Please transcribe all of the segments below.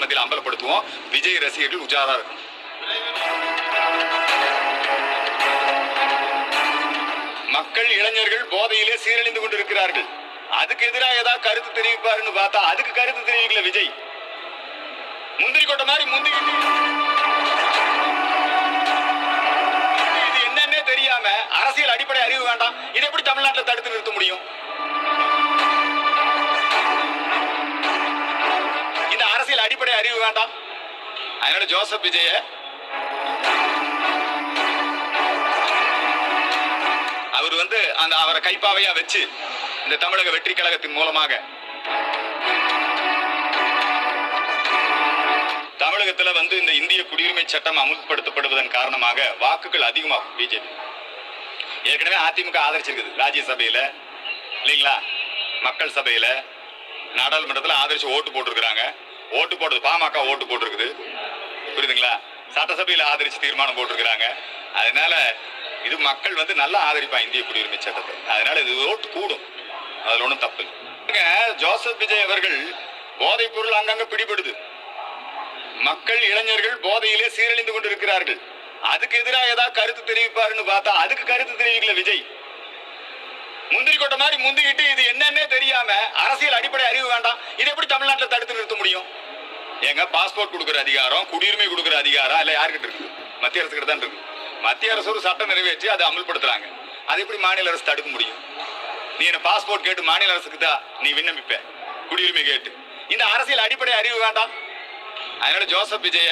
மத்தியில் அம்பலப்படுத்துவோம். விஜய் ரசிகர்கள் உஜாரா இருக்கும். மக்கள் இளைஞர்கள் போதையிலே சீரழிந்து கொண்டிருக்கிறார்கள். அதுக்கு எதிராக ஏதாவது கருத்து தெரிவிப்பாருன்னு பார்த்தா அதுக்கு கருத்து தெரிவிக்கல விஜய். முந்திரி கொட்ட மாதிரி முந்திக்கிட்டு இது என்னன்னே தெரியாம அரசியல் அடிப்படை அறிவு வேண்டாம். இதை எப்படி தமிழ்நாட்டில் தடுத்து நிறுத்த முடியும்? இந்த அரசியல் அடிப்படை அறிவு வேண்டாம். அதனால ஜோசப் விஜய அவர் அந்த அவரை கைப்பாவையா வச்சு இந்த தமிழக வெற்றி கழகத்தின் மூலமாக தமிழகத்துல இந்த இந்திய குடியுரிமை சட்டம் அமுல்படுத்தப்படுவதன் காரணமாக வாக்குகள் அதிகமாகும். பிஜேபி ஏற்கனவே அதிமுக ஆதரிச்சிருக்குது. ராஜ்யசபையில இல்லைங்களா, மக்கள் சபையில, நாடாளுமன்றத்தில் ஆதரிச்சு ஓட்டு போட்டிருக்கிறாங்க. ஓட்டு போட்டது பாமக ஓட்டு போட்டிருக்குது, புரியுதுங்களா? சட்டசபையில ஆதரிச்சு தீர்மானம் போட்டிருக்கிறாங்க. அதனால இது மக்கள் நல்லா ஆதரிப்பாங்க இந்திய குடியுரிமை சட்டத்தை. அதனால இது ஓட்டு கூடும், அதுல ஒன்றும் தப்பு. ஜோசப் விஜய் அவர்கள் போதைப் பொருள் அங்கங்க பிடிபடுது. மக்கள் இளைஞர்கள் போதையிலே சீரழிந்து கொண்டிருக்கிறார்கள். அதுக்கு எதிராக ஏதாவது கருத்து தெரிவிப்பாருன்னு பார்த்தா அதுக்கு கருத்து தெரிவிக்கல விஜய். முந்திரி கொட்ட மாதிரி முந்திக்கிட்டு இது என்னன்னே தெரியாம அரசியல் அடிப்படை அறிவு வேண்டாம். இதை எப்படி தமிழ்நாட்டில் தடுத்து நிறுத்த முடியும்? எங்க பாஸ்போர்ட் கொடுக்குற அதிகாரம், குடியுரிமை கொடுக்குற அதிகாரம் இல்ல யாருக்கிட்ட இருக்கு? மத்திய அரசு கிட்ட தான் இருக்கு. மத்திய அரசு ஒரு சட்டம் நிறைவேற்றி அதை அமல்படுத்துறாங்க. அது எப்படி மாநில அரசு தடுக்க முடியும்? நீ என்ன பாஸ்போர்ட் கேட்டு மாநில அரசுக்கு தான் நீ விண்ணப்பிப்ப, குடியுரிமை கேட்டு. இந்த அரசியல் அடிப்படை அறிவு வேண்டாம். அதனால ஜோசப் விஜய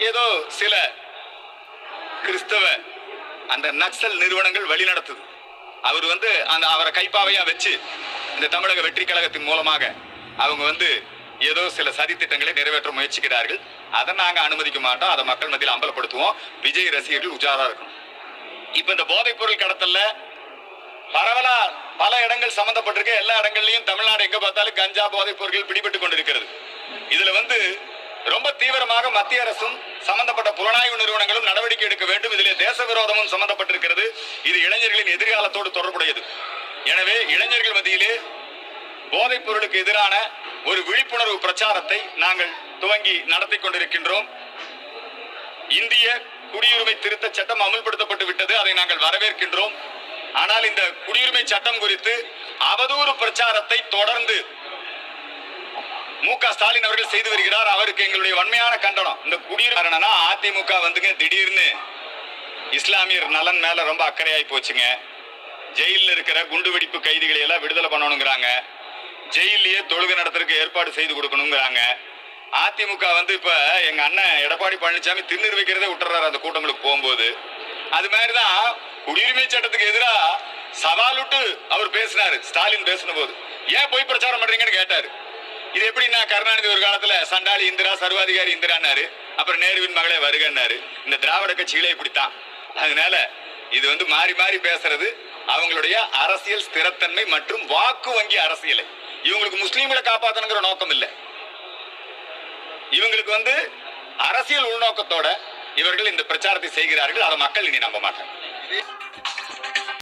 ஏதோ சில கிறிஸ்தவ அந்த நக்சல் நிறுவனங்கள் வழி நடத்துது. அவர் அவரை கைப்பாவையா வச்சு இந்த தமிழக வெற்றி கழகத்தின் மூலமாக அவங்க ஏதோ சில சதி திட்டங்களை நிறைவேற்ற முயற்சிக்கிறார்கள். அதை நாங்க அனுமதிக்க மாட்டோம். அதை மக்கள் மத்தியில் அம்பலப்படுத்துவோம். விஜய் ரசிகர்கள் உஜாரா இருக்கும். இப்ப இந்த போதைப் பொருள் கடத்தல்ல பரவலா பல இடங்கள் சம்பந்தப்பட்டிருக்க. எல்லா இடங்கள்லயும் தமிழ்நாடு எங்க பார்த்தாலும் கஞ்சா போதைப் பொருட்கள் பிடிபட்டு கொண்டிருக்கிறது. இதுல ரொம்ப தீவிரமாக மத்திய அரசும் சம்பந்தப்பட்ட புலனாய்வு நிறுவனங்களும் நடவடிக்கை எடுக்க வேண்டும். இதிலே தேச விரோதமும் சம்பந்தப்பட்டிருக்கிறது. இது இளைஞர்களின் எதிர்காலத்தோடு தொடர்புடையது. எனவே இளைஞர்கள் மத்தியிலே போதைப் பொருளுக்கு எதிரான ஒரு விழிப்புணர்வு பிரச்சாரத்தை நாங்கள் துவங்கி நடத்தி கொண்டிருக்கின்றோம். இந்திய குடியுரிமை திருத்த சட்டம் அமல்படுத்தப்பட்டு விட்டது. அதை நாங்கள் வரவேற்கின்றோம். ஆனால் இந்த குடியுரிமை சட்டம் குறித்து அவதூறு பிரச்சாரத்தை தொடர்ந்து மு.க. ஸ்டாலின் அவர்கள் செய்து வருகிறார். அவருக்கு எங்களுடைய வன்மையான கண்டனம். இந்த குடியுரிமை அதிமுக திடீர்னு இஸ்லாமியர் நலன் மேல ரொம்ப அக்கறையாய் போச்சுங்க. ஜெயிலில் இருக்கிற குண்டு வெடிப்பு கைதிகளை எல்லாம் விடுதலை பண்ணணுங்கிறாங்க. ஜெயிலேயே தொழுகை நடத்துறதுக்கு ஏற்பாடு செய்து கொடுக்கணுங்கிறாங்க. அதிமுக இப்ப எங்க அண்ணன் எடப்பாடி பழனிசாமி திண்ணூறு வைக்கிறதே விட்டுறாரு அந்த கூட்டங்களுக்கு போகும்போது. அது மாதிரிதான் குடியுரிமை சட்டத்துக்கு எதிராக சவால் விட்டு அவர் பேசினாரு. ஸ்டாலின் பேசின போது ஏன் போய் பிரச்சாரம் பண்றீங்கன்னு கேட்டாரு. இது எப்படின்னா கருணாநிதி ஒரு காலத்துல சண்டாளி இந்திரா, சர்வாதிகாரி இந்திரான்னாரு. அப்புறம் நேருவின் மகளே வருகன்னாரு. இந்த திராவிட கட்சிகளே இப்படித்தான். அதனால இது மாறி மாறி பேசுறது அவங்களுடைய அரசியல் ஸ்திரத்தன்மை மற்றும் வாக்கு வங்கி அரசியலை. இவங்களுக்கு முஸ்லீம்களை காப்பாற்றணுங்கிற நோக்கம் இல்லை. இவங்களுக்கு அரசியல் உள்நோக்கத்தோட இவர்கள் இந்த பிரச்சாரத்தை செய்கிறார்கள். அதை மக்கள் இனி நம்ப மாட்டாங்க.